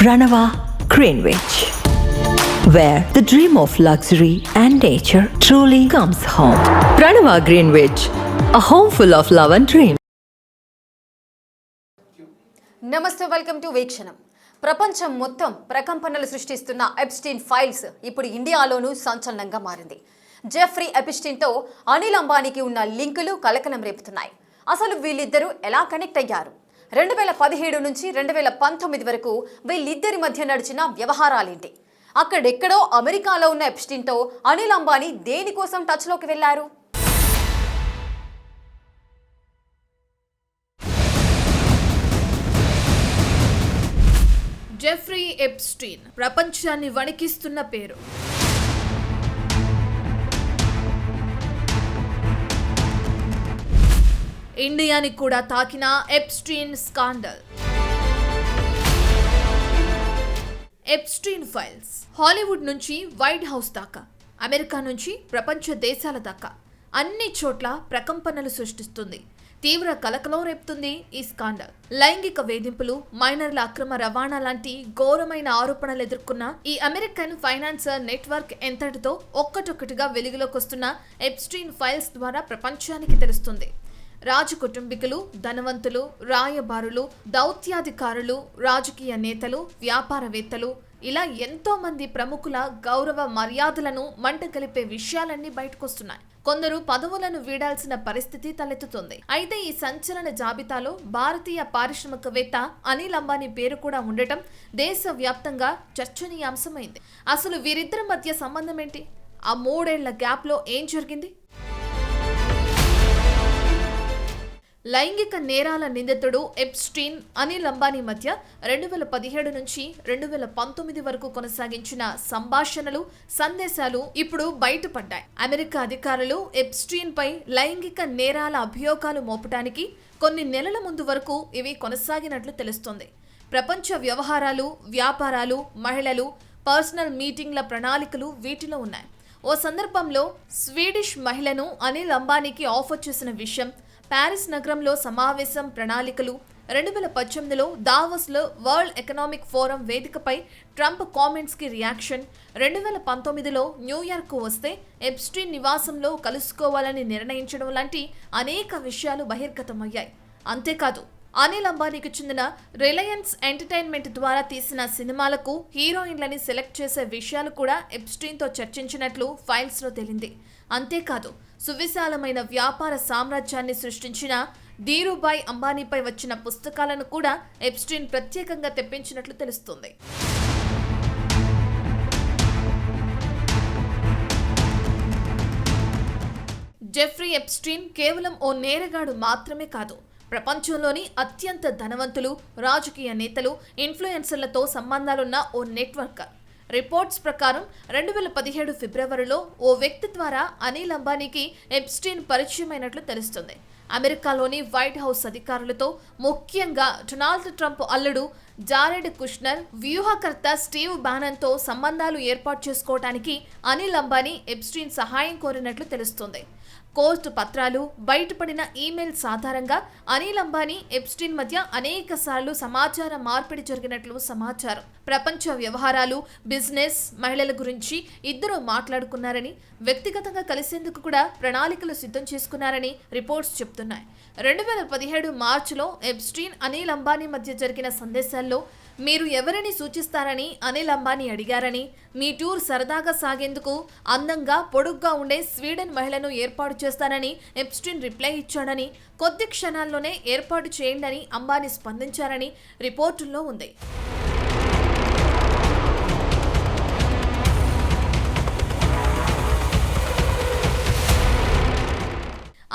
Pranava Greenwich, where the dream of luxury and nature truly comes home. Pranava Greenwich, a home full of love and dream. నమస్తే, welcome to వీక్షణం. ప్రపంచం మొత్తం ప్రకంపనలు సృష్టిస్తున్న Epstein files ఇప్పుడు ఇండియాలోనూ సంచలనంగా మారింది. Jeffrey ఎప్స్టీన్తో Anil అంబానీకి ఉన్న లింకులు కలకలం రేపుతున్నాయి. అసలు వీళ్ళిద్దరూ ఎలా కనెక్ట్ అయ్యారు? 2017 నుంచి 2019 వరకు వీళ్ళిద్దరి మధ్య నడిచిన వ్యవహారాలేంటి? అక్కడెక్కడో అమెరికాలో ఉన్న ఎప్స్టీన్తో అనిల్ అంబానీ దేనికోసం టచ్లోకి వెళ్లారు? జెఫ్రీ ఎప్స్టీన్ ప్రపంచాన్ని వణికిస్తున్న పేరు. ఇండియాని కూడా తాకిన Epstein scandal. Epstein files Hollywood నుంచి వైట్ హౌస్ దాకా, అమెరికా నుంచి ప్రపంచ దేశాల దాకా అన్ని చోట్ల ప్రకంపనలు సృష్టిస్తుంది. తీవ్ర కలకలం రేపుతుంది ఈ స్కాండల్. లైంగిక వేధింపులు, మైనర్ల అక్రమ రవాణా లాంటి ఘోరమైన ఆరోపణలు ఎదుర్కొన్న ఈ అమెరికన్ ఫైనాన్సర్ నెట్వర్క్ ఎంతటితో ఒక్కటొక్కటిగా వెలుగులోకి వస్తున్న ఎప్స్టీన్ ఫైల్స్ ద్వారా ప్రపంచానికి తెలుస్తుంది. రాజ కుటుంబీకులు, ధనవంతులు, రాయబారులు, దౌత్యాధికారులు, రాజకీయ నేతలు, వ్యాపారవేత్తలు, ఇలా ఎంతో మంది ప్రముఖుల గౌరవ మర్యాదలను మంట కలిపే విషయాలన్నీ బయటకొస్తున్నాయి. కొందరు పదవులను వీడాల్సిన పరిస్థితి తలెత్తుతుంది. అయితే ఈ సంచలన జాబితాలో భారతీయ పారిశ్రామికవేత్త అనిల్ అంబానీ పేరు కూడా ఉండటం దేశవ్యాప్తంగా చర్చనీయాంశమైంది. అసలు వీరిద్దరి మధ్య సంబంధం ఏంటి? ఆ 3 ఏళ్ల గ్యాప్లో ఏం జరిగింది? లైంగిక నేరాల నిందితుడు ఎప్స్టీన్, అనిల్ అంబానీ మధ్య 2017 నుంచి 2019 వరకు కొనసాగించిన సంభాషణలు, సందేశాలు ఇప్పుడు బయటపడ్డాయి. అమెరికా అధికారులు ఎప్స్టీన్ పై లైంగిక నేరాల అభియోగాలు మోపడానికి కొన్ని నెలల ముందు వరకు ఇవి కొనసాగినట్లు తెలుస్తోంది. ప్రపంచ వ్యవహారాలు, వ్యాపారాలు, మహిళలు, పర్సనల్ మీటింగ్ల ప్రణాళికలు వీటిలో ఉన్నాయి. ఓ సందర్భంలో స్వీడిష్ మహిళను అనిల్ అంబానీకి ఆఫర్ చేసిన విషయం, ప్యారిస్ నగరంలో సమావేశం ప్రణాళికలు, 2018లో దావోస్లో వరల్డ్ ఎకనామిక్ ఫోరం వేదికపై ట్రంప్ కామెంట్స్కి రియాక్షన్, 2019లో న్యూయార్క్ వస్తే ఎప్స్టీన్ నివాసంలో కలుసుకోవాలని నిర్ణయించడం లాంటి అనేక విషయాలు బహిర్గతమయ్యాయి. అంతేకాదు, అనిల్ అంబానీకి చెందిన రిలయన్స్ ఎంటర్టైన్మెంట్ ద్వారా తీసిన సినిమాలకు హీరోయిన్లని సెలెక్ట్ చేసే విషయాలు కూడా ఎప్స్టీన్తో చర్చించినట్లు ఫైల్స్లో తేలింది. అంతేకాదు, సువిశాలమైన వ్యాపార సామ్రాజ్యాన్ని సృష్టించిన ధీరుభాయ్ అంబానీపై వచ్చిన పుస్తకాలను కూడా ఎప్స్టీన్ ప్రత్యేకంగా తెప్పించినట్లు తెలుస్తుంది. జెఫ్రీ ఎప్స్టీన్ కేవలం ఓ నేరగాడు మాత్రమే కాదు, ప్రపంచంలోని అత్యంత ధనవంతులు, రాజకీయ నేతలు, ఇన్ఫ్లుయెన్సర్లతో సంబంధాలున్న ఓ నెట్వర్కర్. రిపోర్ట్స్ ప్రకారం 2017 ఫిబ్రవరిలో ఓ వ్యక్తి ద్వారా అనిల్ అంబానీకి ఎప్స్టీన్ పరిచయమైనట్లు తెలుస్తుంది. అమెరికాలోని వైట్ హౌస్ అధికారులతో, ముఖ్యంగా డొనాల్డ్ ట్రంప్ అల్లుడు జారెడ్ కుష్నర్, వ్యూహకర్త స్టీవ్ బానన్తో సంబంధాలు ఏర్పాటు చేసుకోవడానికి అనిల్ అంబానీ ఎప్స్టీన్ సహాయం కోరినట్లు తెలుస్తుంది. కోర్టు పత్రాలు, బయటపడిన ఈమెయిల్స్ ఆధారంగా అనిల్ అంబానీ, ఎప్స్టీన్ మధ్య అనేక సార్లు సమాచార మార్పిడి జరిగినట్లు సమాచారం. ప్రపంచ వ్యవహారాలు, బిజినెస్, మహిళల గురించి ఇద్దరు మాట్లాడుకున్నారని, వ్యక్తిగతంగా కలిసేందుకు కూడా ప్రణాళికలు సిద్ధం చేసుకున్నారని రిపోర్ట్స్ చెప్తున్నాయి. 2017 మార్చిలో ఎప్స్టీన్, అనిల్ అంబానీ మధ్య జరిగిన సందేశాల్లో మీరు ఎవరిని సూచిస్తారని అనిల్ అంబానీ అడిగారని, మీ టూర్ సరదాగా సాగేందుకు అందంగా, పొడుగ్గా ఉండే స్వీడన్ మహిళను ఏర్పాటు చేస్తానని ఎప్స్టీన్ రిప్లై ఇచ్చాడని, కొద్ది క్షణాల్లోనే ఏర్పాటు చేయండి అంబానీ స్పందించారని రిపోర్టుల్లో ఉంది.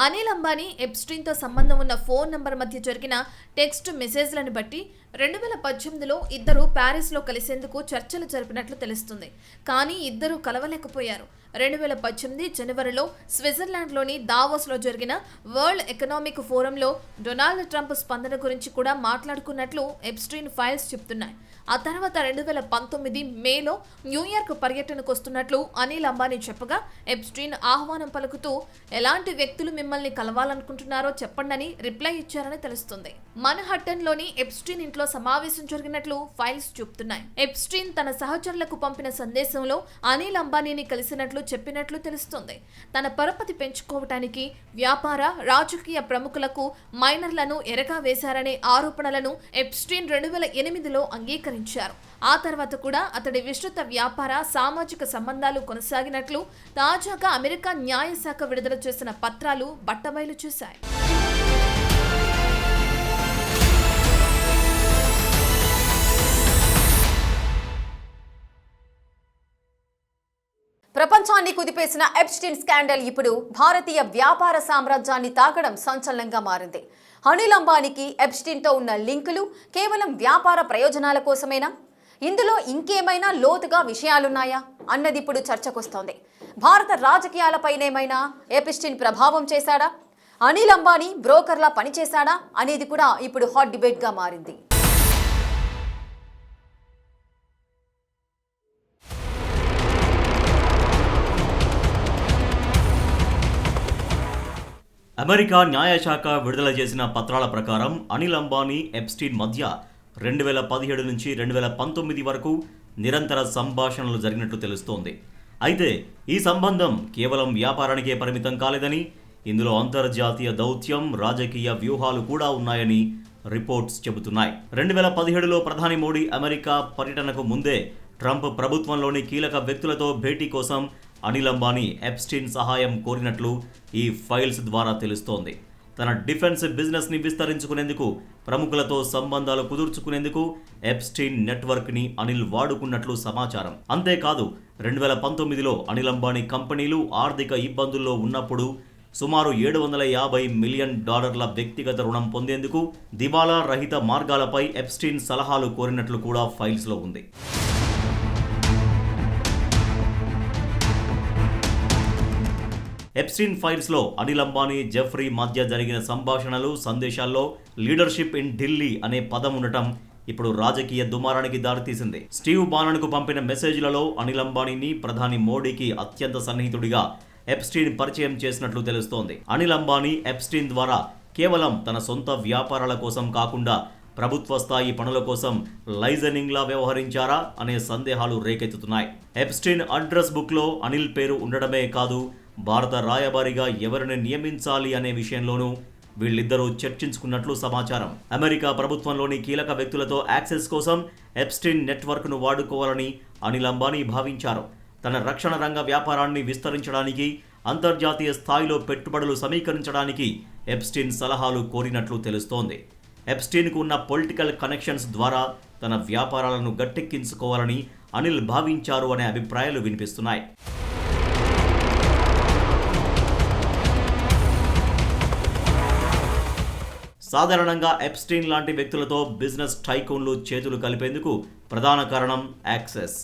అనిల్ అంబానీ, ఎప్స్టీన్తో సంబంధం ఉన్న ఫోన్ నంబర్ మధ్య జరిగిన టెక్స్ట్ మెసేజ్లను బట్టి 2018లో ఇద్దరు ప్యారిస్లో కలిసేందుకు చర్చలు జరిపినట్లు తెలుస్తుంది. కానీ ఇద్దరు కలవలేకపోయారు. 2018 జనవరిలో స్విట్జర్లాండ్లోని దావోస్లో జరిగిన వరల్డ్ ఎకనామిక్ ఫోరంలో డొనాల్డ్ ట్రంప్ స్పందన గురించి కూడా మాట్లాడుకున్నట్లు ఎప్స్టీన్ ఫైల్స్ చెప్తున్నాయి. ఆ తర్వాత 2019 మేలో న్యూయార్క్ పర్యటనకు వస్తున్నట్లు అనిల్ అంబానీ చెప్పగా ఎప్స్టీన్ ఆహ్వానం పలుకుతూ ఎలాంటి వ్యక్తులు మిమ్మల్ని కలవాలనుకుంటున్నారో చెప్పండని రిప్లై ఇచ్చారని తెలుస్తుంది. మన్హట్టన్లోని ఎప్స్టీన్ ఇంట్లో సమావేశం జరిగినట్లు ఫైల్స్ చెప్తున్నాయి. ఎప్స్టీన్ తన సహచరులకు పంపిన సందేశంలో అనిల్ అంబానీని కలిసినట్లు చెప్పినట్లు తెలుస్తుంది. తన పరపతి పెంచుకోవటానికి వ్యాపార రాజకీయ ప్రముఖులకు మైనర్లను ఎరగా వేశారనే ఆరోపణలను ఎప్స్టీన్ 2008లో అంగీకరించారు. ఆ తర్వాత కూడా అతడి విస్తృత వ్యాపార సామాజిక సంబంధాలు కొనసాగినట్లు తాజాగా అమెరికా న్యాయశాఖ విడుదల చేసిన పత్రాలు బట్టబయలు చేశాయి. ప్రపంచాన్ని కుదిపేసిన ఎప్స్టీన్ స్కాండల్ ఇప్పుడు భారతీయ వ్యాపార సామ్రాజ్యాన్ని తాకడం సంచలనంగా మారింది. అనిల్ అంబానీకి ఎప్స్టీన్తో ఉన్న లింకులు కేవలం వ్యాపార ప్రయోజనాల కోసమేనా? ఇందులో ఇంకేమైనా లోతుగా విషయాలున్నాయా అన్నది ఇప్పుడు చర్చకొస్తోంది. భారత రాజకీయాలపైనేమైనా ఎప్స్టీన్ ప్రభావం చేశాడా? అనిల్ అంబానీ బ్రోకర్లా పనిచేశాడా అనేది కూడా ఇప్పుడు హాట్ డిబేట్గా మారింది. అమెరికా న్యాయశాఖ విడుదల చేసిన పత్రాల ప్రకారం అనిల్ అంబానీ ఎప్స్టీన్ మధ్య 2017 నుంచి 2019 వరకు నిరంతర సంభాషణలు జరిగినట్లు తెలుస్తోంది. అయితే ఈ సంబంధం కేవలం వ్యాపారానికే పరిమితం కాలేదని, ఇందులో అంతర్జాతీయ దౌత్యం, రాజకీయ వ్యూహాలు కూడా ఉన్నాయని రిపోర్ట్స్ చెబుతున్నాయి. 2017లో ప్రధాని మోడీ అమెరికా పర్యటనకు ముందే ట్రంప్ ప్రభుత్వంలోని కీలక వ్యక్తులతో భేటీ కోసం అనిల్ అంబానీ ఎప్స్టీన్ సహాయం కోరినట్లు ఈ ఫైల్స్ ద్వారా తెలుస్తోంది. తన డిఫెన్స్ బిజినెస్ని విస్తరించుకునేందుకు, ప్రముఖులతో సంబంధాలు కుదుర్చుకునేందుకు ఎప్స్టీన్ నెట్వర్క్ని అనిల్ వాడుకున్నట్లు సమాచారం. అంతేకాదు 2019లో అనిల్ అంబానీ కంపెనీలు ఆర్థిక ఇబ్బందుల్లో ఉన్నప్పుడు సుమారు $750 మిలియన్ వ్యక్తిగత రుణం పొందేందుకు దివాలా రహిత మార్గాలపై ఎప్స్టీన్ సలహాలు కోరినట్లు కూడా ఫైల్స్లో ఉంది. ఎప్స్టీన్ ఫైల్స్లో అనిల్ అంబానీ, జెఫ్రీ మధ్య జరిగిన సంభాషణలు, సందేశాల్లో లీడర్షిప్ ఇన్ ఢిల్లీ అనే పదం ఉండటం ఇప్పుడు రాజకీయ దుమారానికి దారితీసింది. స్టీవ్ బానన్కు పంపిన మెసేజ్లలో అనిల్ అంబానీని ప్రధాని మోడీకి అత్యంత సన్నిహితుడిగా ఎప్స్టీన్ పరిచయం చేసినట్లు తెలుస్తోంది. అనిల్ అంబానీ ఎప్స్టీన్ ద్వారా కేవలం తన సొంత వ్యాపారాల కోసం కాకుండా ప్రభుత్వ స్థాయి పనుల కోసం లైజనింగ్లా వ్యవహరించారా అనే సందేహాలు రేకెత్తుతున్నాయి. ఎప్స్టీన్ అడ్రస్ బుక్లో అనిల్ పేరు ఉండడమే కాదు, భారత రాయబారిగా ఎవరిని నియమించాలి అనే విషయంలోనూ వీళ్ళిద్దరూ చర్చించుకున్నట్లు సమాచారం. అమెరికా ప్రభుత్వంలోని కీలక వ్యక్తులతో యాక్సెస్ కోసం ఎప్స్టీన్ నెట్వర్క్ను వాడుకోవాలని అనిల్ అంబానీ భావించారు. తన రక్షణ రంగ వ్యాపారాన్ని విస్తరించడానికి, అంతర్జాతీయ స్థాయిలో పెట్టుబడులు సమీకరించడానికి ఎప్స్టీన్ సలహాలు కోరినట్లు తెలుస్తోంది. ఎప్స్టీన్కు ఉన్న పొలిటికల్ కనెక్షన్స్ ద్వారా తన వ్యాపారాలను గట్టెక్కించుకోవాలని అనిల్ భావించారు అనే అభిప్రాయాలు వినిపిస్తున్నాయి. సాధారణంగా ఎప్స్టీన్ లాంటి వ్యక్తులతో బిజినెస్ టైకూన్లు చేతులు కలిపేందుకు ప్రధాన కారణం యాక్సెస్.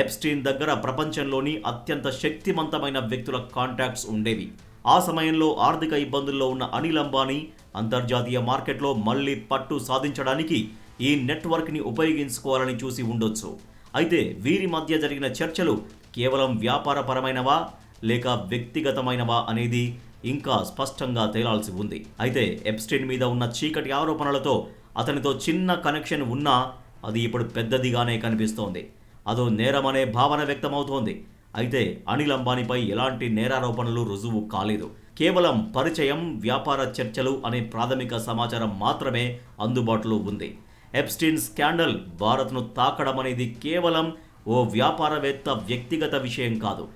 ఎప్స్టీన్ దగ్గర ప్రపంచంలోని అత్యంత శక్తివంతమైన వ్యక్తుల కాంటాక్ట్స్ ఉండేవి. ఆ సమయంలో ఆర్థిక ఇబ్బందుల్లో ఉన్న అనిల్ అంబానీ అంతర్జాతీయ మార్కెట్లో మళ్లీ పట్టు సాధించడానికి ఈ నెట్వర్క్ని ఉపయోగించుకోవాలని చూసి ఉండొచ్చు. అయితే వీరి మధ్య జరిగిన చర్చలు కేవలం వ్యాపారపరమైనవా లేక వ్యక్తిగతమైనవా అనేది ఇంకా స్పష్టంగా తేలాల్సి ఉంది. అయితే ఎప్స్టీన్ మీద ఉన్న చీకటి ఆరోపణలతో అతనితో చిన్న కనెక్షన్ ఉన్నా అది ఇప్పుడు పెద్దదిగానే కనిపిస్తోంది. అదో నేరమనే భావన వ్యక్తమవుతోంది. అయితే అనిల్ అంబానీపై ఎలాంటి నేరారోపణలు రుజువు కాలేదు. కేవలం పరిచయం, వ్యాపార చర్చలు అనే ప్రాథమిక సమాచారం మాత్రమే అందుబాటులో ఉంది. ఎప్స్టీన్ స్కాండల్ భారత్ను తాకడం అనేది కేవలం ఓ వ్యాపారవేత్త వ్యక్తిగత విషయం కాదు.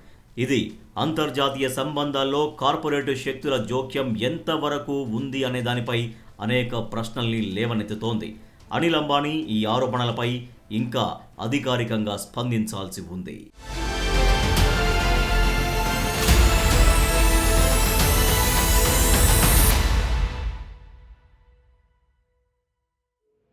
ఇది అంతర్జాతీయ సంబంధాల్లో కార్పొరేట్ శక్తుల జోక్యం ఎంతవరకు ఉంది అనే దానిపై అనేక ప్రశ్నల్ని లేవనెత్తుతోంది. అనిల్ అంబానీ ఈ ఆరోపణలపై ఇంకా అధికారికంగా స్పందించాల్సి ఉంది.